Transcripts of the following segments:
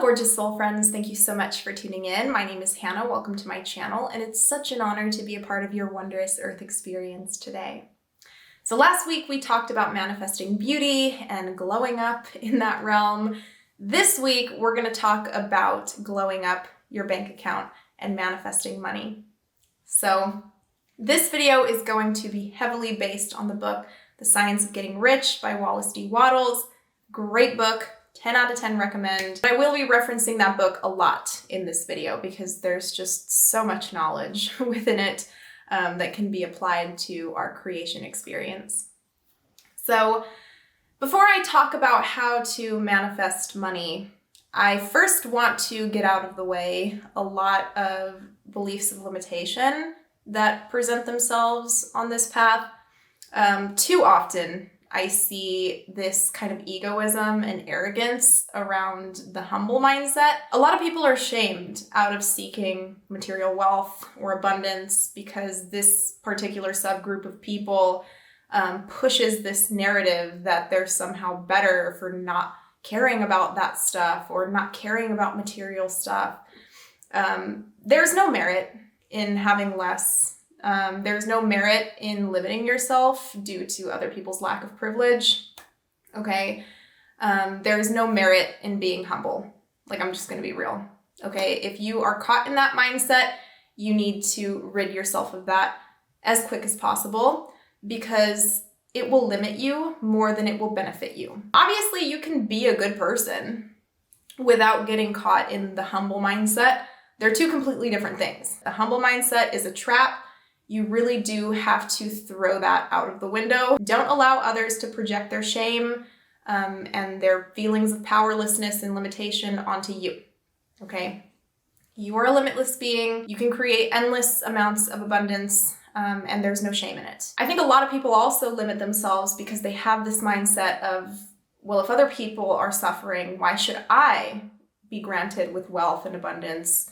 gorgeous soul friends. Thank you so much for tuning in. My name is Hannah. Welcome to my channel, and it's such an honor to be a part of your wondrous earth experience today. So last week we talked about manifesting beauty and glowing up in that realm. This week we're going to talk about glowing up your bank account and manifesting money. So this video is going to be heavily based on the book The Science of Getting Rich by Wallace Wattles. Great book. 10 out of 10 recommend. I will be referencing that book a lot in this video because there's just so much knowledge within it that can be applied to our creation experience. So before I talk about how to manifest money, I first want to get out of the way a lot of beliefs of limitation that present themselves on this path. Too often, I see this kind of egoism and arrogance around the humble mindset. A lot of people are shamed out of seeking material wealth or abundance because this particular subgroup of people pushes this narrative that they're somehow better for not caring about that stuff or not caring about material stuff. There's no merit in having less. There's no merit in limiting yourself due to other people's lack of privilege, okay? There's no merit in being humble. Like, I'm just gonna be real, okay? If you are caught in that mindset, you need to rid yourself of that as quick as possible because it will limit you more than it will benefit you. Obviously, you can be a good person without getting caught in the humble mindset. They're two completely different things. The humble mindset is a trap. You really do have to throw that out of the window. Don't allow others to project their shame and their feelings of powerlessness and limitation onto you, okay? You are a limitless being. You can create endless amounts of abundance and there's no shame in it. I think a lot of people also limit themselves because they have this mindset of, well, if other people are suffering, why should I be granted with wealth and abundance?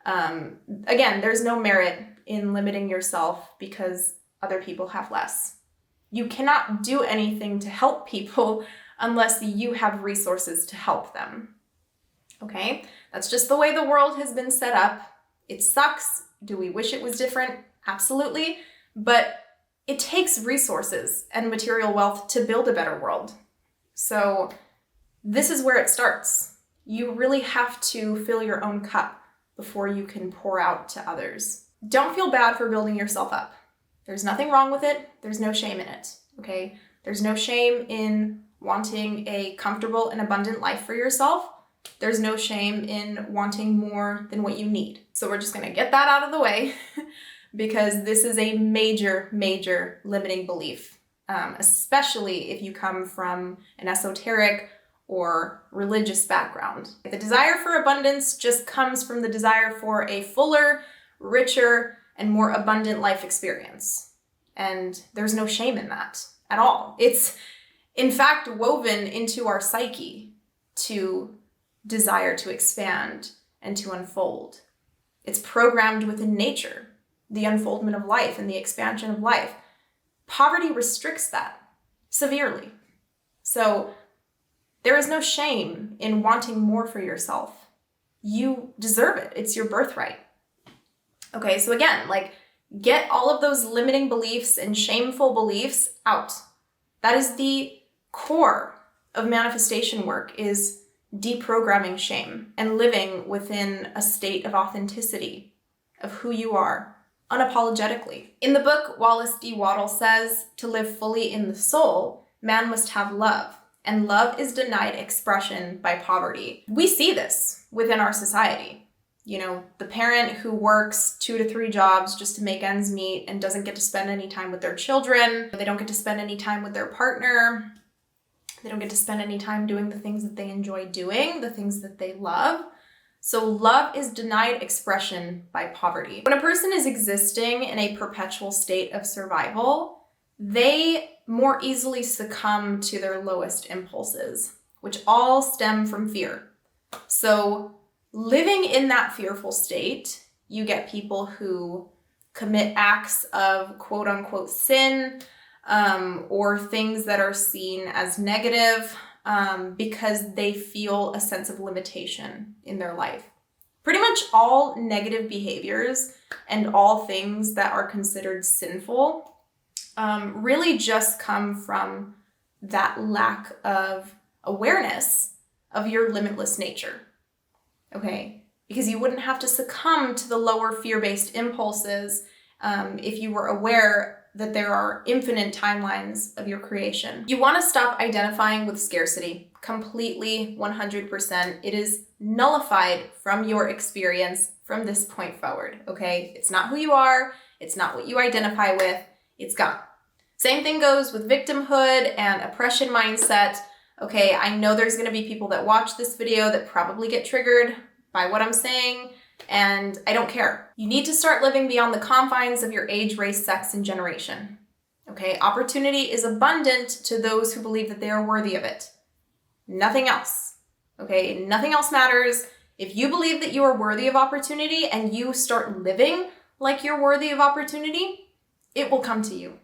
Again, there's no merit in limiting yourself because other people have less. You cannot do anything to help people unless you have resources to help them. Okay? That's just the way the world has been set up. It sucks. Do we wish it was different? Absolutely. But it takes resources and material wealth to build a better world. So this is where it starts. You really have to fill your own cup before you can pour out to others. Don't feel bad for building yourself up. There's nothing wrong with it. There's no shame in it, okay? There's no shame in wanting a comfortable and abundant life for yourself. There's no shame in wanting more than what you need. So we're just gonna get that out of the way because this is a major, major limiting belief, especially if you come from an esoteric or religious background. The desire for abundance just comes from the desire for a fuller, richer, and more abundant life experience. And there's no shame in that at all. It's, in fact, woven into our psyche to desire to expand and to unfold. It's programmed within nature, the unfoldment of life and the expansion of life. Poverty restricts that severely. So there is no shame in wanting more for yourself. You deserve it. It's your birthright. Okay, so again, get all of those limiting beliefs and shameful beliefs out. That is the core of manifestation work, is deprogramming shame and living within a state of authenticity of who you are, unapologetically. In the book, Wallace Wattles says, to live fully in the soul, man must have love, and love is denied expression by poverty. We see this within our society. You know, the parent who works 2 to 3 jobs just to make ends meet and doesn't get to spend any time with their children. They don't get to spend any time with their partner. They don't get to spend any time doing the things that they enjoy doing, the things that they love. So love is denied expression by poverty. When a person is existing in a perpetual state of survival, they more easily succumb to their lowest impulses, which all stem from fear. So living in that fearful state, you get people who commit acts of quote unquote sin or things that are seen as negative because they feel a sense of limitation in their life. Pretty much all negative behaviors and all things that are considered sinful really just come from that lack of awareness of your limitless nature, okay? Because you wouldn't have to succumb to the lower fear-based impulses if you were aware that there are infinite timelines of your creation. You want to stop identifying with scarcity completely, 100%. It is nullified from your experience from this point forward, okay? It's not who you are. It's not what you identify with. It's gone. Same thing goes with victimhood and oppression mindset. Okay, I know there's going to be people that watch this video that probably get triggered by what I'm saying, and I don't care. You need to start living beyond the confines of your age, race, sex, and generation. Okay, opportunity is abundant to those who believe that they are worthy of it. Nothing else. Okay, nothing else matters. If you believe that you are worthy of opportunity and you start living like you're worthy of opportunity, it will come to you.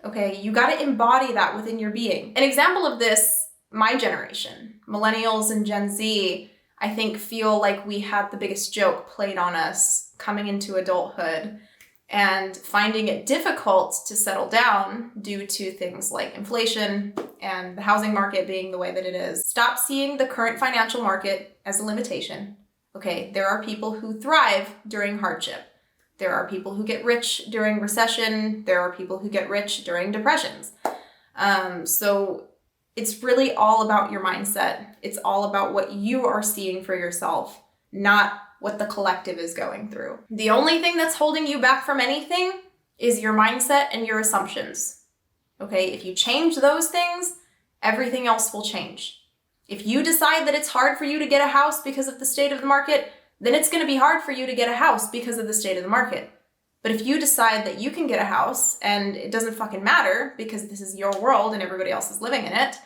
Okay, you got to embody that within your being. An example of this, my generation, millennials and Gen Z, I think feel like we had the biggest joke played on us coming into adulthood and finding it difficult to settle down due to things like inflation and the housing market being the way that it is. Stop seeing the current financial market as a limitation. Okay, there are people who thrive during hardship. There are people who get rich during recession. There are people who get rich during depressions. So it's really all about your mindset. It's all about what you are seeing for yourself, not what the collective is going through. The only thing that's holding you back from anything is your mindset and your assumptions. Okay, if you change those things, everything else will change. If you decide that it's hard for you to get a house because of the state of the market, then it's going to be hard for you to get a house because of the state of the market. But if you decide that you can get a house and it doesn't fucking matter because this is your world and everybody else is living in it,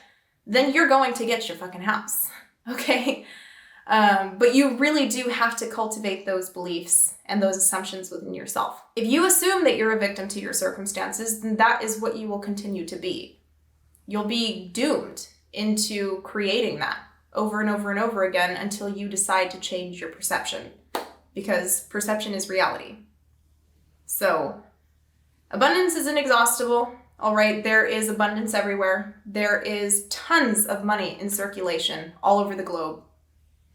then you're going to get your fucking house, okay? But you really do have to cultivate those beliefs and those assumptions within yourself. If you assume that you're a victim to your circumstances, then that is what you will continue to be. You'll be doomed into creating that over and over and over again until you decide to change your perception, because perception is reality. So abundance is inexhaustible. All right, there is abundance everywhere. There is tons of money in circulation all over the globe,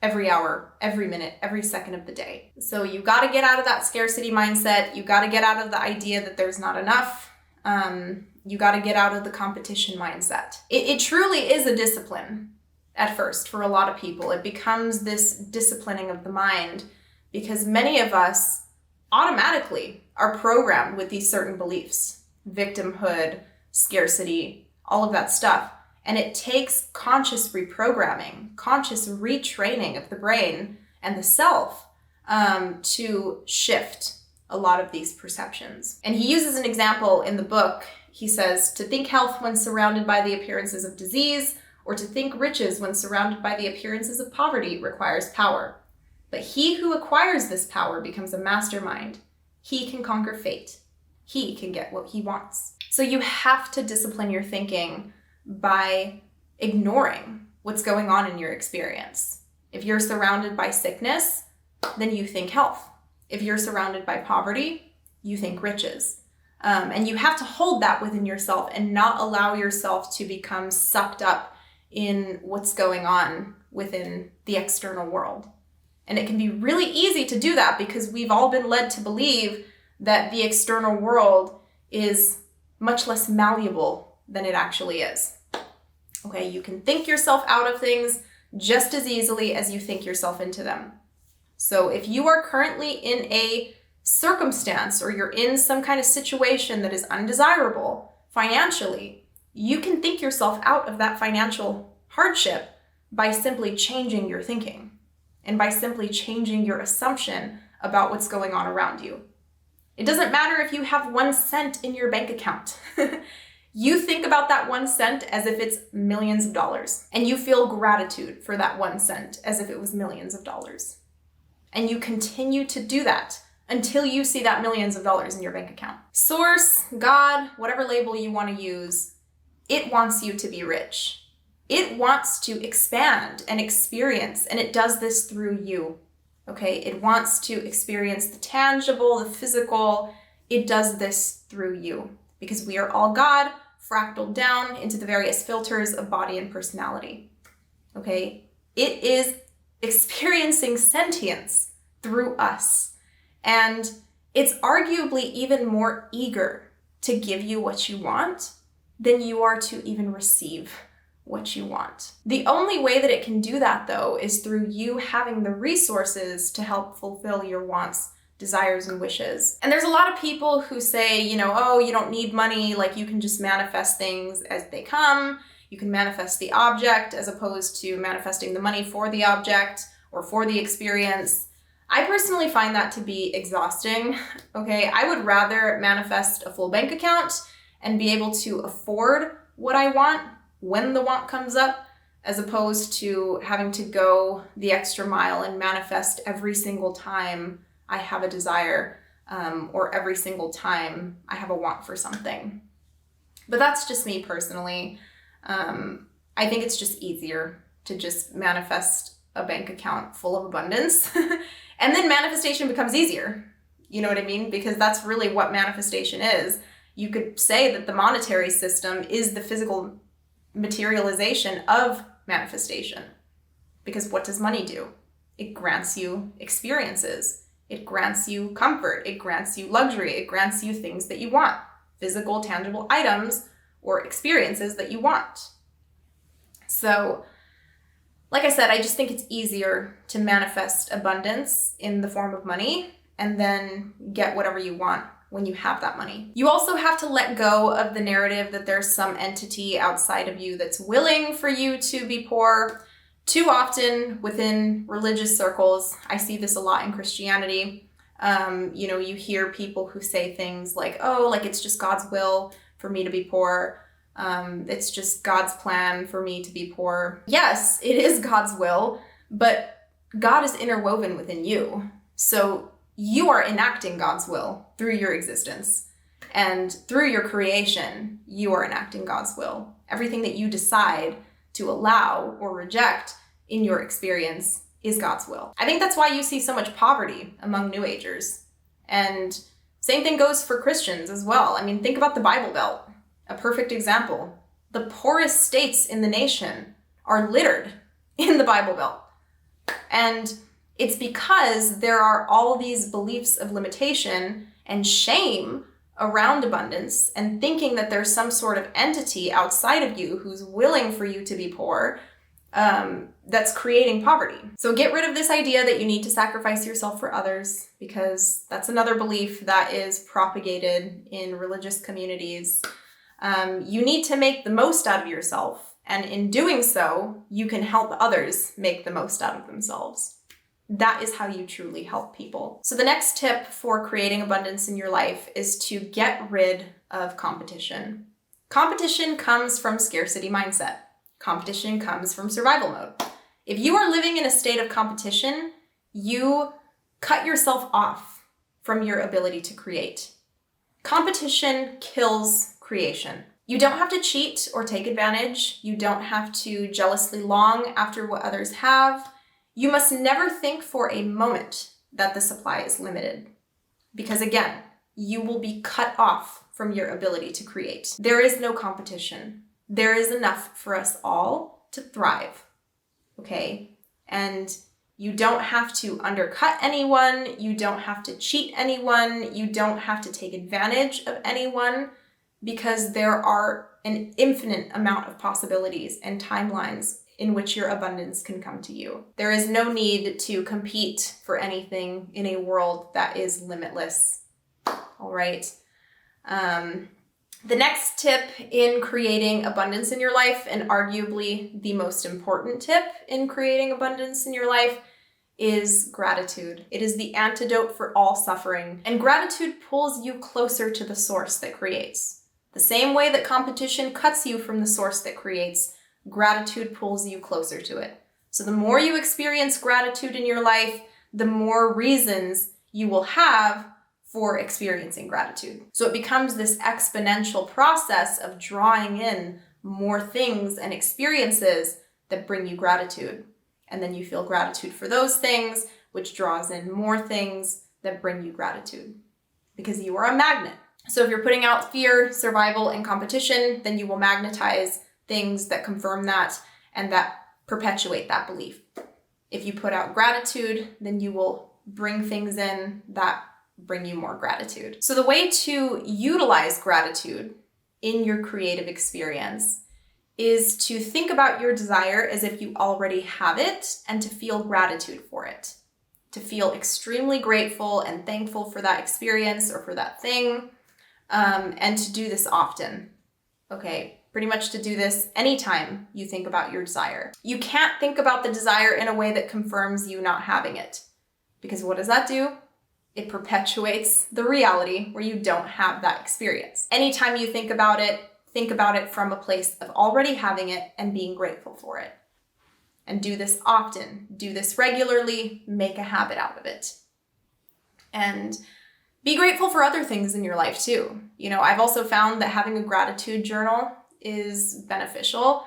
every hour, every minute, every second of the day. So you got to get out of that scarcity mindset. You got to get out of the idea that there's not enough. You got to get out of the competition mindset. It truly is a discipline at first for a lot of people. It becomes this disciplining of the mind because many of us automatically are programmed with these certain beliefs. Victimhood, scarcity, all of that stuff. And it takes conscious reprogramming, conscious retraining of the brain and the self to shift a lot of these perceptions. And he uses an example in the book. He says, to think health when surrounded by the appearances of disease, or to think riches when surrounded by the appearances of poverty requires power. But he who acquires this power becomes a mastermind. He can conquer fate. He can get what he wants. So you have to discipline your thinking by ignoring what's going on in your experience. If you're surrounded by sickness, then you think health. If you're surrounded by poverty, you think riches. And you have to hold that within yourself and not allow yourself to become sucked up in what's going on within the external world. And it can be really easy to do that because we've all been led to believe that the external world is much less malleable than it actually is. Okay, you can think yourself out of things just as easily as you think yourself into them. So if you are currently in a circumstance or you're in some kind of situation that is undesirable financially, you can think yourself out of that financial hardship by simply changing your thinking and by simply changing your assumption about what's going on around you. It doesn't matter if you have 1 cent in your bank account. You think about that 1 cent as if it's millions of dollars, and you feel gratitude for that 1 cent as if it was millions of dollars. And you continue to do that until you see that millions of dollars in your bank account. Source, God, whatever label you want to use, it wants you to be rich. It wants to expand and experience, and it does this through you. Okay, it wants to experience the tangible, the physical. It does this through you because we are all God, fractaled down into the various filters of body and personality. Okay, it is experiencing sentience through us, and it's arguably even more eager to give you what you want than you are to even receive what you want. The only way that it can do that, though, is through you having the resources to help fulfill your wants, desires, and wishes. And there's a lot of people who say, oh, you don't need money, like you can just manifest things as they come. You can manifest the object as opposed to manifesting the money for the object or for the experience. I personally find that to be exhausting, okay? I would rather manifest a full bank account and be able to afford what I want when the want comes up, as opposed to having to go the extra mile and manifest every single time I have a desire, or every single time I have a want for something. But that's just me personally. I think it's just easier to just manifest a bank account full of abundance. And then manifestation becomes easier. You know what I mean? Because that's really what manifestation is. You could say that the monetary system is the physical materialization of manifestation. Because what does money do? It grants you experiences. It grants you comfort. It grants you luxury. It grants you things that you want. Physical, tangible items or experiences that you want. So, like I said, I just think it's easier to manifest abundance in the form of money and then get whatever you want when you have that money. You also have to let go of the narrative that there's some entity outside of you that's willing for you to be poor. Too often within religious circles, I see this a lot in Christianity. You hear people who say things like, oh, like it's just God's will for me to be poor. It's just God's plan for me to be poor. Yes, it is God's will, but God is interwoven within you. So you are enacting God's will through your existence. And through your creation, you are enacting God's will. Everything that you decide to allow or reject in your experience is God's will. I think that's why you see so much poverty among New Agers. And same thing goes for Christians as well. I mean, think about the Bible Belt. A perfect example. The poorest states in the nation are littered in the Bible Belt. And it's because there are all these beliefs of limitation and shame around abundance and thinking that there's some sort of entity outside of you who's willing for you to be poor, that's creating poverty. So get rid of this idea that you need to sacrifice yourself for others, because that's another belief that is propagated in religious communities. You need to make the most out of yourself, and in doing so, you can help others make the most out of themselves. That is how you truly help people. So the next tip for creating abundance in your life is to get rid of competition. Competition comes from scarcity mindset. Competition comes from survival mode. If you are living in a state of competition, you cut yourself off from your ability to create. Competition kills creation. You don't have to cheat or take advantage. You don't have to jealously long after what others have. You must never think for a moment that the supply is limited. Because again, you will be cut off from your ability to create. There is no competition. There is enough for us all to thrive. Okay? And you don't have to undercut anyone. You don't have to cheat anyone. You don't have to take advantage of anyone, because there are an infinite amount of possibilities and timelines in which your abundance can come to you. There is no need to compete for anything in a world that is limitless. All right. The next tip in creating abundance in your life, and arguably the most important tip in creating abundance in your life, is gratitude. It is the antidote for all suffering, and gratitude pulls you closer to the source that creates. The same way that competition cuts you from the source that creates, gratitude pulls you closer to it. So the more you experience gratitude in your life, the more reasons you will have for experiencing gratitude. So it becomes this exponential process of drawing in more things and experiences that bring you gratitude. And then you feel gratitude for those things, which draws in more things that bring you gratitude, because you are a magnet. So if you're putting out fear, survival, and competition, then you will magnetize things that confirm that and that perpetuate that belief. If you put out gratitude, then you will bring things in that bring you more gratitude. So the way to utilize gratitude in your creative experience is to think about your desire as if you already have it and to feel gratitude for it. To feel extremely grateful and thankful for that experience or for that thing, and to do this often. Okay, pretty much to do this anytime you think about your desire. You can't think about the desire in a way that confirms you not having it. Because what does that do? It perpetuates the reality where you don't have that experience. Anytime you think about it from a place of already having it and being grateful for it. And do this often, do this regularly, make a habit out of it. And be grateful for other things in your life too. I've also found that having a gratitude journal is beneficial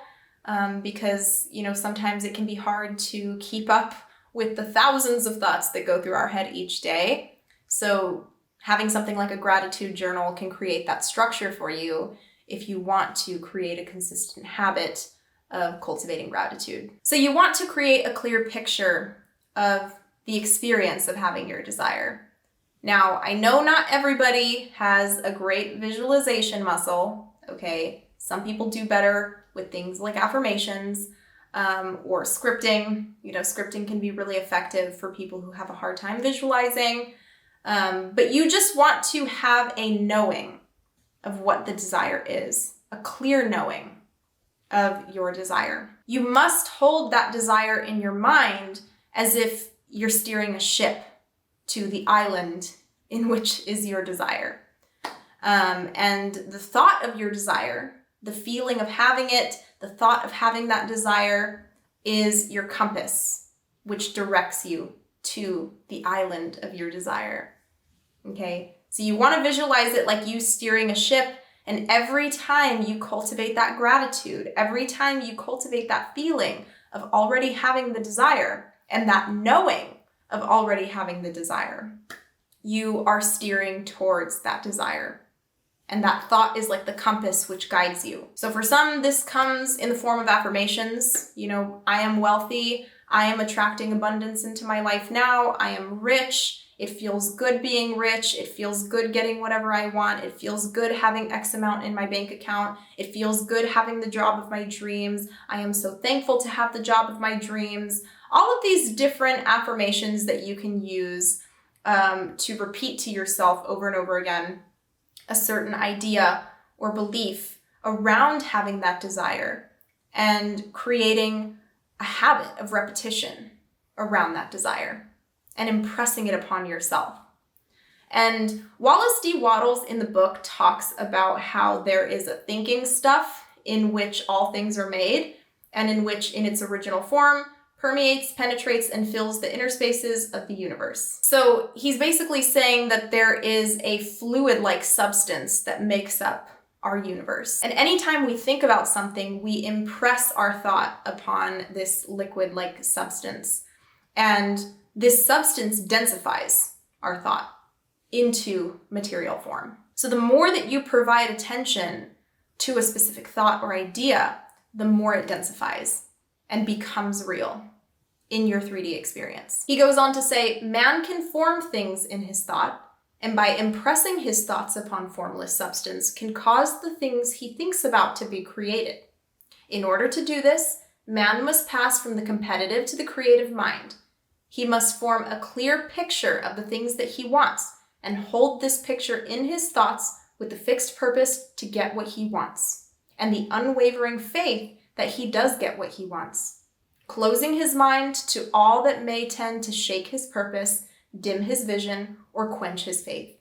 because, sometimes it can be hard to keep up with the thousands of thoughts that go through our head each day. So having something like a gratitude journal can create that structure for you if you want to create a consistent habit of cultivating gratitude. So you want to create a clear picture of the experience of having your desire. Now, I know not everybody has a great visualization muscle, okay? Some people do better with things like affirmations or scripting. Scripting can be really effective for people who have a hard time visualizing. But you just want to have a knowing of what the desire is, a clear knowing of your desire. You must hold that desire in your mind as if you're steering a ship to the island in which is your desire. And the thought of your desire, the feeling of having it, the thought of having that desire is your compass, which directs you to the island of your desire. Okay? So you want to visualize it like you steering a ship. And every time you cultivate that gratitude, every time you cultivate that feeling of already having the desire and that knowing of already having the desire, you are steering towards that desire. And that thought is like the compass which guides you. So for some, this comes in the form of affirmations. I am wealthy. I am attracting abundance into my life now. I am rich. It feels good being rich. It feels good getting whatever I want. It feels good having X amount in my bank account. It feels good having the job of my dreams. I am so thankful to have the job of my dreams. All of these different affirmations that you can use to repeat to yourself over and over again a certain idea or belief around having that desire and creating a habit of repetition around that desire and impressing it upon yourself. And Wallace D. Wattles in the book talks about how there is a thinking stuff in which all things are made and in which in its original form permeates, penetrates, and fills the inner spaces of the universe. So he's basically saying that there is a fluid-like substance that makes up our universe. And anytime we think about something, we impress our thought upon this liquid-like substance. And this substance densifies our thought into material form. So the more that you provide attention to a specific thought or idea, the more it densifies and becomes real in your 3D experience. He goes on to say, man can form things in his thought, and by impressing his thoughts upon formless substance can cause the things he thinks about to be created. In order to do this, man must pass from the competitive to the creative mind. He must form a clear picture of the things that he wants and hold this picture in his thoughts with the fixed purpose to get what he wants and the unwavering faith that he does get what he wants, closing his mind to all that may tend to shake his purpose, dim his vision, or quench his faith.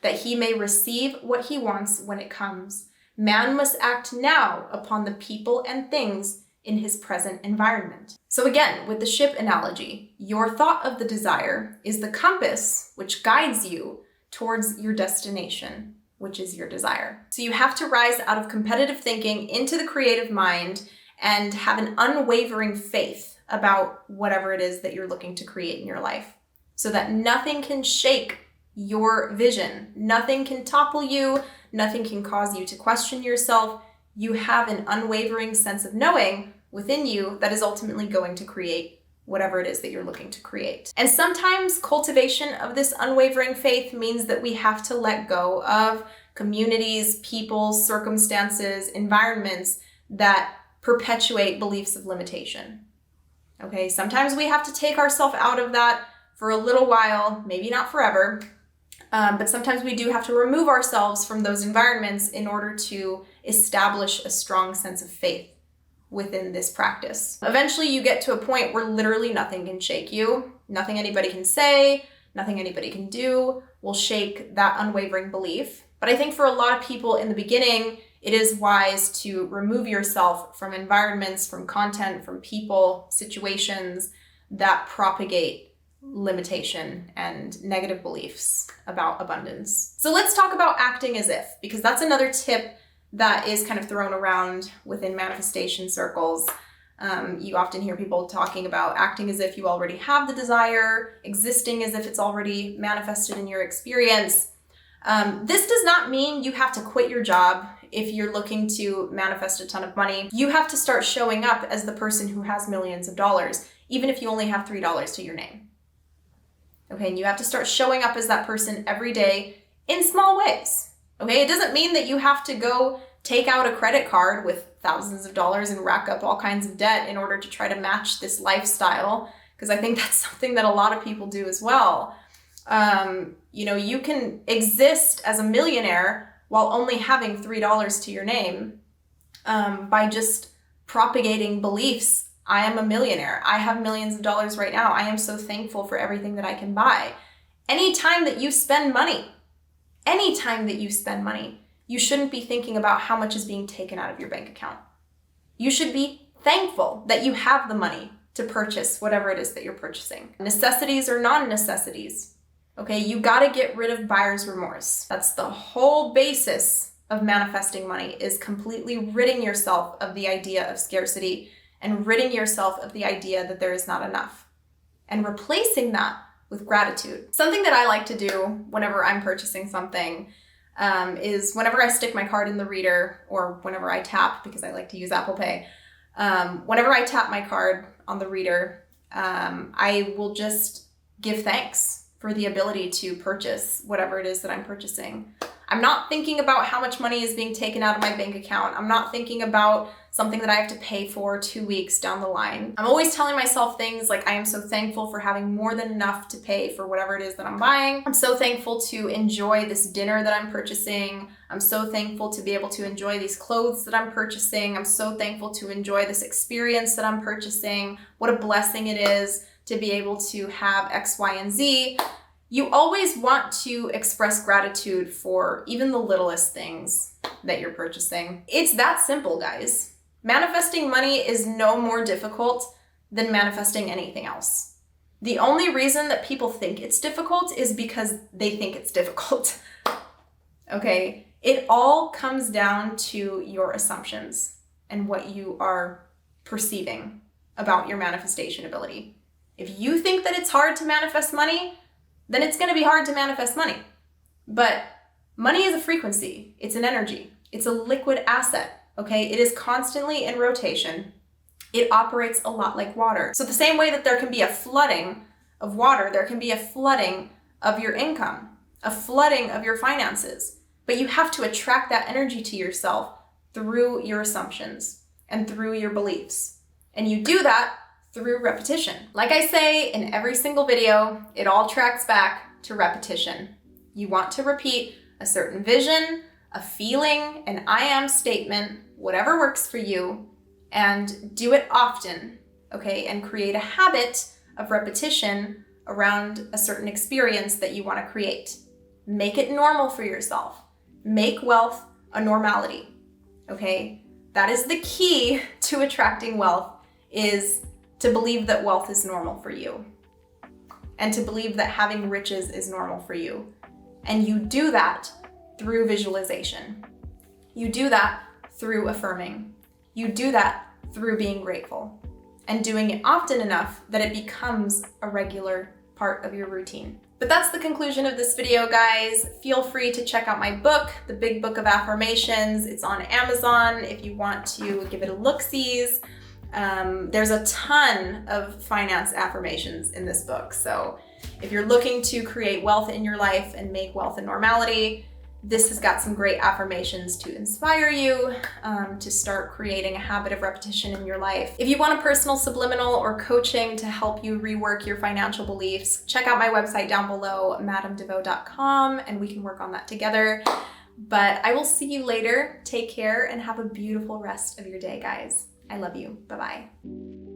That he may receive what he wants when it comes, man must act now upon the people and things in his present environment. So again, with the ship analogy, your thought of the desire is the compass which guides you towards your destination, which is your desire. So you have to rise out of competitive thinking into the creative mind and have an unwavering faith about whatever it is that you're looking to create in your life, so that nothing can shake your vision. Nothing can topple you. Nothing can cause you to question yourself. You have an unwavering sense of knowing within you that is ultimately going to create whatever it is that you're looking to create. And sometimes cultivation of this unwavering faith means that we have to let go of communities, people, circumstances, environments that perpetuate beliefs of limitation. Okay, sometimes we have to take ourselves out of that for a little while, maybe not forever, but sometimes we do have to remove ourselves from those environments in order to establish a strong sense of faith within this practice. Eventually you get to a point where literally nothing can shake you. Nothing anybody can say, nothing anybody can do will shake that unwavering belief. But I think for a lot of people in the beginning, it is wise to remove yourself from environments, from content, from people, situations that propagate limitation and negative beliefs about abundance. So let's talk about acting as if, because that's another tip that is kind of thrown around within manifestation circles. You often hear people talking about acting as if you already have the desire, existing as if it's already manifested in your experience. This does not mean you have to quit your job if you're looking to manifest a ton of money. You have to start showing up as the person who has millions of dollars, even if you only have $3 to your name. Okay, and you have to start showing up as that person every day in small ways. Okay, it doesn't mean that you have to go take out a credit card with thousands of dollars and rack up all kinds of debt in order to try to match this lifestyle, because I think that's something that a lot of people do as well. You can exist as a millionaire while only having $3 to your name by just propagating beliefs. I am a millionaire. I have millions of dollars right now. I am so thankful for everything that I can buy. Anytime that you spend money, you shouldn't be thinking about how much is being taken out of your bank account. You should be thankful that you have the money to purchase whatever it is that you're purchasing. Necessities or non-necessities. Okay, you gotta get rid of buyer's remorse. That's the whole basis of manifesting money, is completely ridding yourself of the idea of scarcity and ridding yourself of the idea that there is not enough, and replacing that with gratitude. Something that I like to do whenever I'm purchasing something is whenever I stick my card in the reader, or whenever I tap, because I like to use Apple Pay, whenever I tap my card on the reader, I will just give thanks for the ability to purchase whatever it is that I'm purchasing. I'm not thinking about how much money is being taken out of my bank account. I'm not thinking about something that I have to pay for 2 weeks down the line. I'm always telling myself things like, I am so thankful for having more than enough to pay for whatever it is that I'm buying. I'm so thankful to enjoy this dinner that I'm purchasing. I'm so thankful to be able to enjoy these clothes that I'm purchasing. I'm so thankful to enjoy this experience that I'm purchasing. What a blessing it is to be able to have X, Y, and Z. You always want to express gratitude for even the littlest things that you're purchasing. It's that simple, guys. Manifesting money is no more difficult than manifesting anything else. The only reason that people think it's difficult is because they think it's difficult. Okay? It all comes down to your assumptions and what you are perceiving about your manifestation ability. If you think that it's hard to manifest money, then it's going to be hard to manifest money. But money is a frequency. It's an energy. It's a liquid asset, okay? It is constantly in rotation. It operates a lot like water. So the same way that there can be a flooding of water, there can be a flooding of your income, a flooding of your finances. But you have to attract that energy to yourself through your assumptions and through your beliefs. And you do that through repetition. Like I say in every single video, it all tracks back to repetition. You want to repeat a certain vision, a feeling, an I am statement, whatever works for you, and do it often, okay? And create a habit of repetition around a certain experience that you want to create. Make it normal for yourself. Make wealth a normality, okay? That is the key to attracting wealth, is to believe that wealth is normal for you, and to believe that having riches is normal for you. And you do that through visualization. You do that through affirming. You do that through being grateful and doing it often enough that it becomes a regular part of your routine. But that's the conclusion of this video, guys. Feel free to check out my book, The Big Book of Affirmations. It's on Amazon if you want to give it a look-sees. There's a ton of finance affirmations in this book. So if you're looking to create wealth in your life and make wealth a normality, this has got some great affirmations to inspire you to start creating a habit of repetition in your life. If you want a personal subliminal or coaching to help you rework your financial beliefs, check out my website down below, madamdevoe.com, and we can work on that together. But I will see you later. Take care and have a beautiful rest of your day, guys. I love you. Bye-bye.